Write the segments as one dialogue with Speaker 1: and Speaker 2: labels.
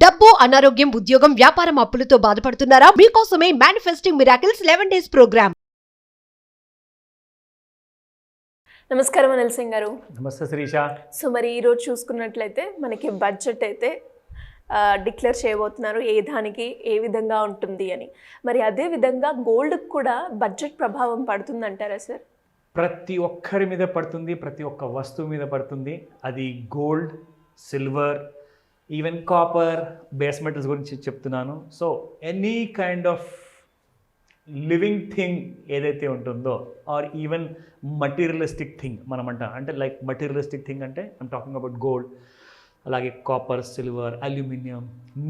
Speaker 1: డబ్బు, అనారోగ్యం, ఉద్యోగం, వ్యాపారం అప్పులతో బాధపడుతున్నారా? మీకోసమే మేనిఫెస్టింగ్ మిరాకిల్స్ 11 డేస్ ప్రోగ్రామ్.
Speaker 2: నమస్కారం అనిల్ సింగ్ గారు.
Speaker 3: నమస్తే శిరీష.
Speaker 2: సో మరి ఈరోజు చూసుకున్నట్లయితే మనకి బడ్జెట్ అయితే డిక్లేర్ చేయబోతున్నారు, ఏ దానికి ఏ విధంగా ఉంటుంది అని. మరి అదే విధంగా గోల్డ్కి కూడా బడ్జెట్ ప్రభావం పడుతుందంటారా సార్?
Speaker 3: ప్రతి ఒక్కరి మీద పడుతుంది, ప్రతి ఒక్క వస్తువు మీద పడుతుంది. అది gold, silver, even copper, base metals గురించి చెప్తున్నాను. So any kind of living thing ఏదైతే ఉంటుందో, ఆర్ ఈవెన్ మటీరియలిస్టిక్ థింగ్ అంటే లైక్ మటీరియలిస్టిక్ థింగ్ అంటే ఐమ్ టాకింగ్ అబౌట్ గోల్డ్, అలాగే copper, silver, aluminium,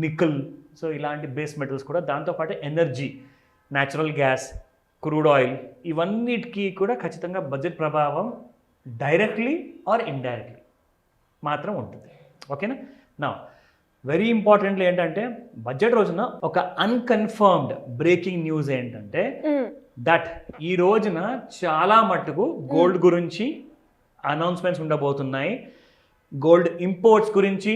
Speaker 3: nickel. So ఇలాంటి బేస్ మెటల్స్ కూడా, దాంతోపాటు energy, natural gas, crude oil, ఇవన్నిటికీ కూడా ఖచ్చితంగా బడ్జెట్ ప్రభావం డైరెక్ట్లీ ఆర్ ఇండైరెక్ట్లీ మాత్రం ఉంటుంది. ఓకేనా? నా వెరీ ఇంపార్టెంట్లీ ఏంటంటే బడ్జెట్ రోజున ఒక అన్కన్ఫర్మ్డ్ బ్రేకింగ్ న్యూస్ ఏంటంటే దట్ ఈ రోజున చాలా మట్టుకు గోల్డ్ గురించి అనౌన్స్మెంట్స్ ఉండబోతున్నాయి. గోల్డ్ ఇంపోర్ట్స్ గురించి,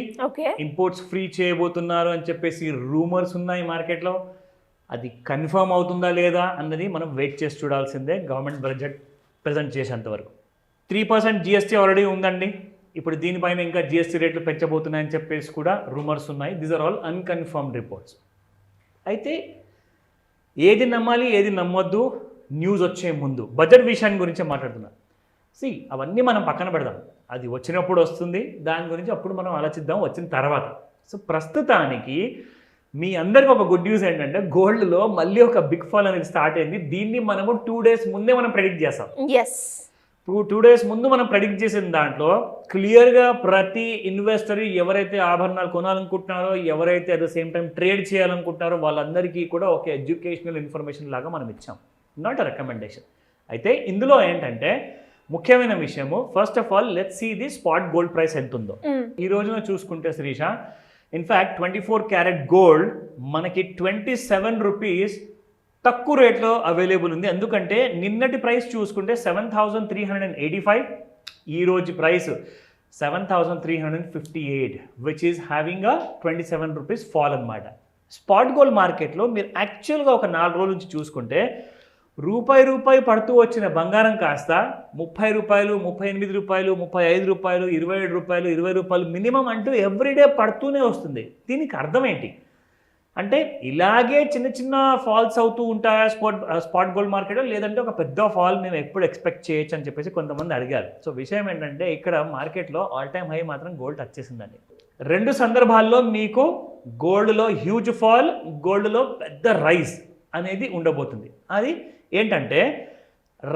Speaker 3: ఇంపోర్ట్స్ ఫ్రీ చేయబోతున్నారు అని చెప్పేసి రూమర్స్ ఉన్నాయి మార్కెట్లో. అది కన్ఫర్మ్ అవుతుందా లేదా అన్నది మనం వెయిట్ చేసి చూడాల్సిందే. గవర్నమెంట్ బడ్జెట్ ప్రజెంట్ చేసేంత వరకు 3% GST ఆల్రెడీ ఉందండి. ఇప్పుడు దీనిపైన ఇంకా GST రేట్లు పెంచబోతున్నాయని చెప్పేసి కూడా రూమర్స్ ఉన్నాయి. These are all unconfirmed reports. అయితే ఏది నమ్మాలి, ఏది నమ్మొద్దు న్యూస్ వచ్చే ముందు బడ్జెట్ విషయాన్ని గురించే మాట్లాడుతున్నాను. అవన్నీ మనం పక్కన పెడదాం, అది వచ్చినప్పుడు వస్తుంది, దాని గురించి అప్పుడు మనం ఆలోచిద్దాం వచ్చిన తర్వాత. సో ప్రస్తుతానికి మీ అందరికి ఒక గుడ్ న్యూస్ ఏంటంటే గోల్డ్లో మళ్ళీ ఒక బిగ్ ఫాల్ అనేది స్టార్ట్ అయింది. దీన్ని మనము 2 days ముందే మనం ప్రెడిక్ట్ చేస్తాం. 2 days ముందు మనం ప్రెడిక్ట్ చేసిన దాంట్లో క్లియర్గా ప్రతి ఇన్వెస్టర్ ఎవరైతే ఆభరణాలు కొనాలనుకుంటున్నారో, ఎవరైతే at the same time trade చేయాలనుకుంటున్నారో వాళ్ళందరికీ కూడా ఒక ఎడ్యుకేషనల్ ఇన్ఫర్మేషన్ లాగా మనం ఇచ్చాం, నాట్ అ రికమెండేషన్. అయితే ఇందులో ఏంటంటే ముఖ్యమైన విషయము, first of all let's see the spot gold price ఎంత ఉందో. ఈ రోజున చూసుకుంటే శిరీష, ఇన్ఫ్యాక్ట్ 24 క్యారెట్ గోల్డ్ మనకి 27 రూపీస్ తక్కువ రేట్లో అవైలబుల్ ఉంది. ఎందుకంటే నిన్నటి ప్రైస్ చూసుకుంటే 7,385, ఈ రోజు price 7,358, which is having a 27 rupees fall అనమాట. స్పాట్ గోల్డ్ మార్కెట్లో మీరు యాక్చువల్గా ఒక 4 రోజుల నుంచి చూసుకుంటే రూపాయి పడుతూ వచ్చిన బంగారం కాస్త 30 రూపాయలు, 38 రూపాయలు, 35 రూపాయలు, 27 రూపాయలు, 20 రూపాయలు మినిమం అంటూ ఎవ్రీడే పడుతూనే వస్తుంది. దీనికి అర్థం ఏంటి అంటే ఇలాగే చిన్న చిన్న ఫాల్స్ అవుతూ ఉంటాయా స్పాట్ గోల్డ్ మార్కెట్లో, లేదంటే ఒక పెద్ద ఫాల్ మేము ఎప్పుడు ఎక్స్పెక్ట్ చేయొచ్చు అని చెప్పేసి కొంతమంది అడిగారు. సో విషయం ఏంటంటే ఇక్కడ మార్కెట్లో ఆల్ టైమ్ హై మాత్రం గోల్డ్ టచ్ చేసిందండి. 2 సందర్భాల్లో మీకు గోల్డ్లో హ్యూజ్ ఫాల్, గోల్డ్లో పెద్ద రైజ్ అనేది ఉండబోతుంది. అది ఏంటంటే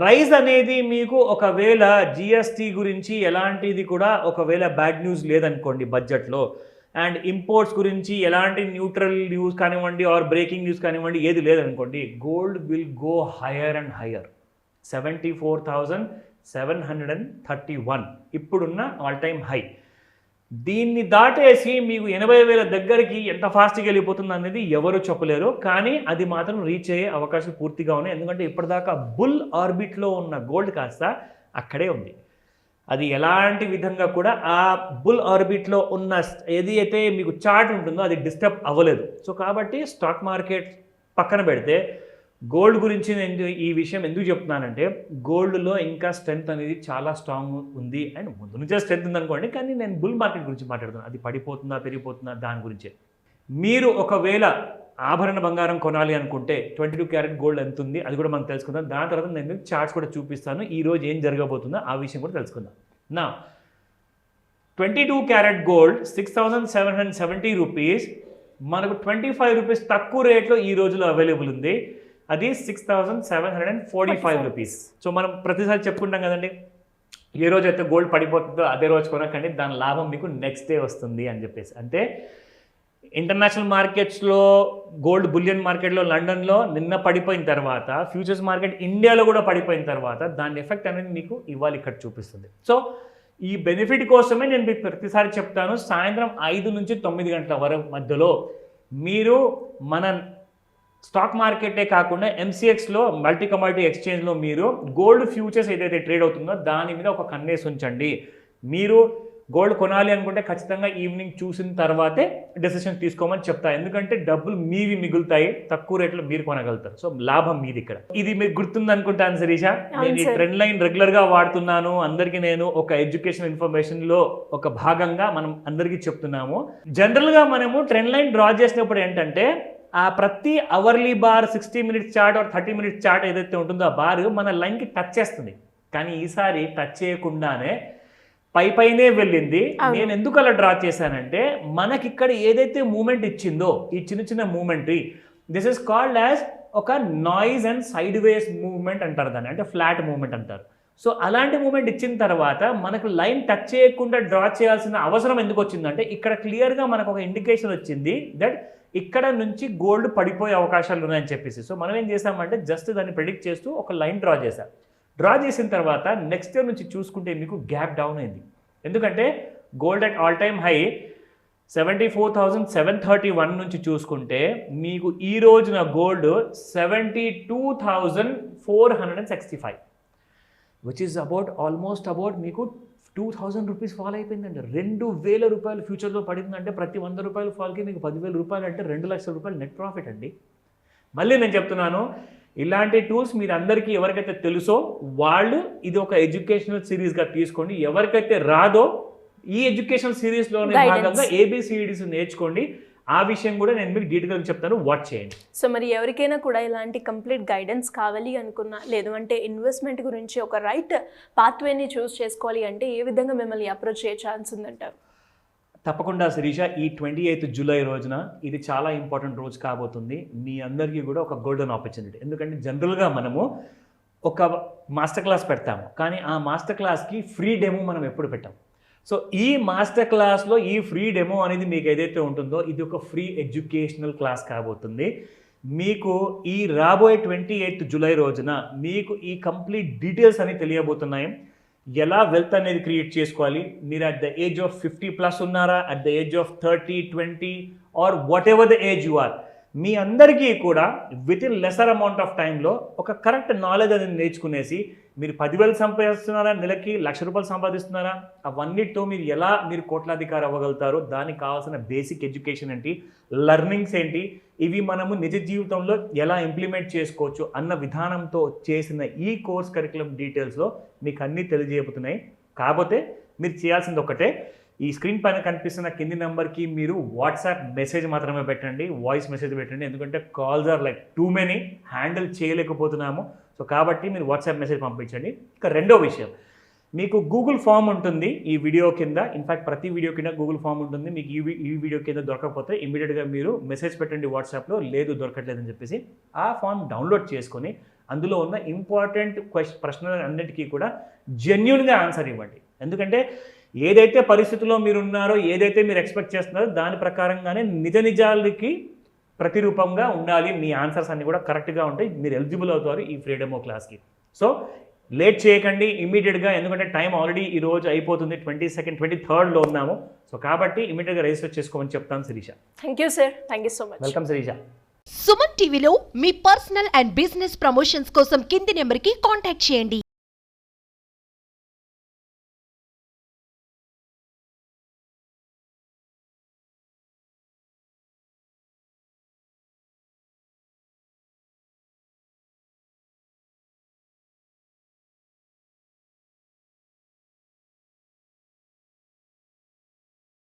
Speaker 3: రైజ్ అనేది మీకు ఒకవేళ GST గురించి ఎలాంటిది కూడా ఒకవేళ బ్యాడ్ న్యూస్ లేదనుకోండి బడ్జెట్లో, అండ్ ఇంపోర్ట్స్ గురించి ఎలాంటి న్యూట్రల్ న్యూస్ కానివ్వండి ఆర్ బ్రేకింగ్ న్యూస్ కానివ్వండి ఏది లేదనుకోండి, gold will go higher and higher. 74,731 ఇప్పుడున్న ఆల్ టైమ్ హై. దీన్ని దాటేసి మీకు 80,000 దగ్గరికి ఎంత ఫాస్ట్గా వెళ్ళిపోతుంది అనేది ఎవరు చెప్పలేరు, కానీ అది మాత్రం రీచ్ అయ్యే అవకాశం పూర్తిగా ఉన్నాయి. ఎందుకంటే ఇప్పటిదాకా బుల్ ఆర్బిట్లో ఉన్న గోల్డ్ కాస్త అక్కడే ఉంది. అది ఎలాంటి విధంగా కూడా ఆ బుల్ ఆర్బిట్లో ఉన్న ఏది అయితే మీకు చార్ట్ ఉంటుందో అది డిస్టర్బ్ అవ్వలేదు. సో కాబట్టి స్టాక్ మార్కెట్ పక్కన పెడితే గోల్డ్ గురించి నేను ఈ విషయం ఎందుకు చెప్తున్నానంటే గోల్డ్లో ఇంకా స్ట్రెంత్ అనేది చాలా స్ట్రాంగ్ ఉంది. అండ్ ముందు నుంచే స్ట్రెంత్ ఉందనుకోండి, కానీ నేను బుల్ మార్కెట్ గురించి మాట్లాడుతున్నాను. అది పడిపోతుందా పెరిగిపోతుందా దాని గురించే. మీరు ఒకవేళ ఆభరణ బంగారం కొనాలి అనుకుంటే 22 క్యారెట్ గోల్డ్ ఎంత ఉంది అది కూడా మనం తెలుసుకుందాం. దాని తర్వాత నేను చార్ట్స్ కూడా చూపిస్తాను, ఈరోజు ఏం జరగబోతుందో ఆ విషయం కూడా తెలుసుకుందాం. నా 22 క్యారెట్ గోల్డ్ 6,770 రూపీస్ మనకు 25 రూపీస్ తక్కువ రేట్లో ఈ రోజులో అవైలబుల్ ఉంది. అది 6,745 రూపీస్. సో మనం ప్రతిసారి చెప్పుకుంటాం కదండి, ఏ రోజు అయితే గోల్డ్ పడిపోతుందో అదే రోజు కొనకండి, దాని లాభం మీకు నెక్స్ట్ డే వస్తుంది అని చెప్పేసి. అంటే ఇంటర్నేషనల్ మార్కెట్స్లో గోల్డ్ బులియన్ మార్కెట్లో లండన్లో నిన్న పడిపోయిన తర్వాత, ఫ్యూచర్స్ మార్కెట్ ఇండియాలో కూడా పడిపోయిన తర్వాత దాని ఎఫెక్ట్ అనేది మీకు ఇవాళ ఇక్కడ చూపిస్తుంది. సో ఈ బెనిఫిట్ కోసమే నేను మీకు ప్రతిసారి చెప్తాను, సాయంత్రం 5 నుంచి 9 గంటల వరకు మధ్యలో మీరు మన స్టాక్ మార్కెటే కాకుండా MCXలో మల్టీ కమోడిటీ ఎక్స్చేంజ్లో మీరు గోల్డ్ ఫ్యూచర్స్ ఏదైతే ట్రేడ్ అవుతుందో దాని మీద ఒక కన్నేసి ఉంచండి. మీరు గోల్డ్ కొనాలి అనుకుంటే ఖచ్చితంగా ఈవినింగ్ చూసిన తర్వాతే డెసిషన్ తీసుకోమని చెప్తా. ఎందుకంటే డబ్బులు మీవి మిగులుతాయి, తక్కువ రేట్లో మీరు కొనగలుగుతారు. సో లాభం మీది ఇక్కడ. ఇది మీకు గుర్తుంది అనుకుంటాను శిరీష. నేను ఈ ట్రెండ్ లైన్ రెగ్యులర్ గా వాడుతున్నాను. అందరికీ నేను ఒక ఎడ్యుకేషన్ ఇన్ఫర్మేషన్ లో ఒక భాగంగా మనం అందరికీ చెప్తున్నాము. జనరల్ గా మనము ట్రెండ్ లైన్ డ్రా చేసినప్పుడు ఏంటంటే ఆ ప్రతి hourly bar 60 minutes chart or 30 minutes chart ఏదైతే ఉంటుందో ఆ బార్ మన లైన్కి టచ్ చేస్తుంది. కానీ ఈసారి టచ్ చేయకుండానే పైనే వెళ్ళింది. నేను ఎందుకు అలా డ్రా చేశానంటే మనకి ఇక్కడ ఏదైతే మూమెంట్ ఇచ్చిందో ఈ చిన్న చిన్న moment, this is called as ఒక noise and sideways movement అంటారు దాన్ని, అంటే ఫ్లాట్ మూవ్మెంట్ అంటారు. సో అలాంటి మూమెంట్ ఇచ్చిన తర్వాత మనకు లైన్ టచ్ చేయకుండా డ్రా చేయాల్సిన అవసరం ఎందుకు వచ్చిందంటే ఇక్కడ క్లియర్గా మనకు ఒక ఇండికేషన్ వచ్చింది దట్ ఇక్కడ నుంచి గోల్డ్ పడిపోయే అవకాశాలు ఉన్నాయని చెప్పేసి. సో మనం ఏం చేసామంటే జస్ట్ దాన్ని ప్రెడిక్ట్ చేస్తూ ఒక లైన్ డ్రా చేశాం. డ్రా చేసిన తర్వాత నెక్స్ట్ ఇయర్ నుంచి చూసుకుంటే మీకు గ్యాప్ డౌన్ అయింది. ఎందుకంటే gold at all time high 74,731 నుంచి చూసుకుంటే మీకు ఈ రోజున gold 72,465, which is almost about మీకు 2,000 రూపీస్ ఫాల్ అయిపోయిందండి. 2,000 రూపాయలు ఫ్యూచర్లో పడిందంటే ప్రతి 100 రూపాయల ఫాల్కి మీకు 10,000 రూపాయలు అంటే 2 లక్షల రూపాయలు నెట్ ప్రాఫిట్ అండి. మళ్ళీ నేను చెప్తున్నాను, ఇలాంటి టూల్స్ మీరు అందరికీ ఎవరికైతే తెలుసో వాళ్ళు ఇది ఒక ఎడ్యుకేషనల్ సిరీస్గా తీసుకోండి. ఎవరికైతే రాదో ఈ ఎడ్యుకేషనల్ సిరీస్లోనే భాగంగా ABCDs నేర్చుకోండి. ఆ విషయం కూడా నేను మీకు డీటెయిల్గా చెప్తాను, వాచ్ చేయండి.
Speaker 2: సో మరి ఎవరికైనా కూడా ఇలాంటి కంప్లీట్ గైడెన్స్ కావాలి అనుకున్నా, లేదు అంటే ఇన్వెస్ట్మెంట్ గురించి ఒక రైట్ పాత్వేని చూస్ చేసుకోవాలి అంటే ఏ విధంగా మిమ్మల్ని అప్రోచ్ చేయ ఛాన్స్ ఉందంటారు?
Speaker 3: తప్పకుండా శిరీష, ఈ 28th జూలై రోజున ఇది చాలా ఇంపార్టెంట్ రోజు కాబోతుంది. మీ అందరికీ కూడా ఒక గోల్డెన్ ఆపర్చునిటీ. ఎందుకంటే జనరల్గా మనము ఒక మాస్టర్ క్లాస్ పెడతాము, కానీ ఆ మాస్టర్ క్లాస్కి ఫ్రీ డెమో మనం ఎప్పుడు పెట్టాం. సో ఈ మాస్టర్ క్లాస్లో ఈ ఫ్రీ డెమో అనేది మీకు ఏదైతే ఉంటుందో ఇది ఒక ఫ్రీ ఎడ్యుకేషనల్ క్లాస్ కాబోతుంది. మీకు ఈ రాబోయే 28th జూలై రోజున మీకు ఈ కంప్లీట్ డీటెయిల్స్ అని తెలియబోతున్నాయి. ఎలా వెల్త్ అనేది క్రియేట్ చేసుకోవాలి, మీరు అట్ ద ఏజ్ ఆఫ్ 50+ ఉన్నారా, at the age of 30, 20 or whatever the age you are, మీ అందరికీ కూడా within lesser amount of టైంలో ఒక కరెక్ట్ నాలెడ్జ్ అనేది నేర్చుకునేసి మీరు 10,000 సంపాదిస్తున్నారా, నెలకి 1,00,000 రూపాయలు సంపాదిస్తున్నారా, అవన్నిటితో మీరు ఎలా మీరు కోట్లాధికారి అవ్వగలుగుతారో దానికి కావాల్సిన బేసిక్ ఎడ్యుకేషన్ ఏంటి, లెర్నింగ్స్ ఏంటి, ఇవి మనము నిజ జీవితంలో ఎలా ఇంప్లిమెంట్ చేసుకోవచ్చు అన్న విధానంతో చేసిన ఈ కోర్స్ కరికులం డీటెయిల్స్లో మీకు అన్నీ తెలియజేయబోతున్నాయి. కాకపోతే మీరు చేయాల్సింది ఒకటే, ఈ స్క్రీన్ పైన కనిపిస్తున్న కింది నెంబర్కి మీరు వాట్సాప్ మెసేజ్ మాత్రమే పెట్టండి, వాయిస్ మెసేజ్ పెట్టండి. ఎందుకంటే calls are like too many, handle చేయలేకపోతున్నాము. సో కాబట్టి మీరు వాట్సాప్ మెసేజ్ పంపించండి. ఇక రెండో విషయం, మీకు గూగుల్ ఫామ్ ఉంటుంది ఈ వీడియో కింద. ఇన్ఫ్యాక్ట్ ప్రతి వీడియో కింద గూగుల్ ఫామ్ ఉంటుంది. మీకు ఈ వీడియో కింద దొరకకపోతే ఇమీడియట్గా మీరు మెసేజ్ పెట్టండి వాట్సాప్లో, లేదు దొరకట్లేదని చెప్పేసి. ఆ ఫామ్ డౌన్లోడ్ చేసుకొని అందులో ఉన్న ఇంపార్టెంట్ ప్రశ్నలు అన్నిటికీ కూడా జెన్యూన్గా ఆన్సర్ ఇవ్వండి. ఎందుకంటే ఏదైతే పరిస్థితుల్లో మీరు ఉన్నారో, ఏదైతే మీరు ఎక్స్పెక్ట్ చేస్తున్నారో దాని ప్రకారంగానే నిజాలకి ప్రతిరూపంగా ఉండాలి. మీ ఆన్సర్స్ అన్నీ కూడా కరెక్ట్గా ఉంటాయి, మీరు ఎలిజిబుల్ అవుతారు ఈ ఫ్రీ డెమో క్లాస్కి. సో లేట్ చేయకండి ఇమీడియట్గా, ఎందుకంటే టైం ఆల్రెడీ ఈ రోజు అయిపోతుంది. 22nd, 23rd ఉన్నాము. సో కాబట్టి ఇమీడియట్గా రిజిస్టర్ చేసుకోమని చెప్తాను Shirisha.
Speaker 2: Thank you sir, thank you so much.
Speaker 3: Welcome Shirisha.
Speaker 1: Suman టీవీలో మీ పర్సనల్ అండ్ బిజినెస్ ప్రమోషన్స్ కోసం కింది నెంబర్కి కాంటాక్ట్ చేయండి.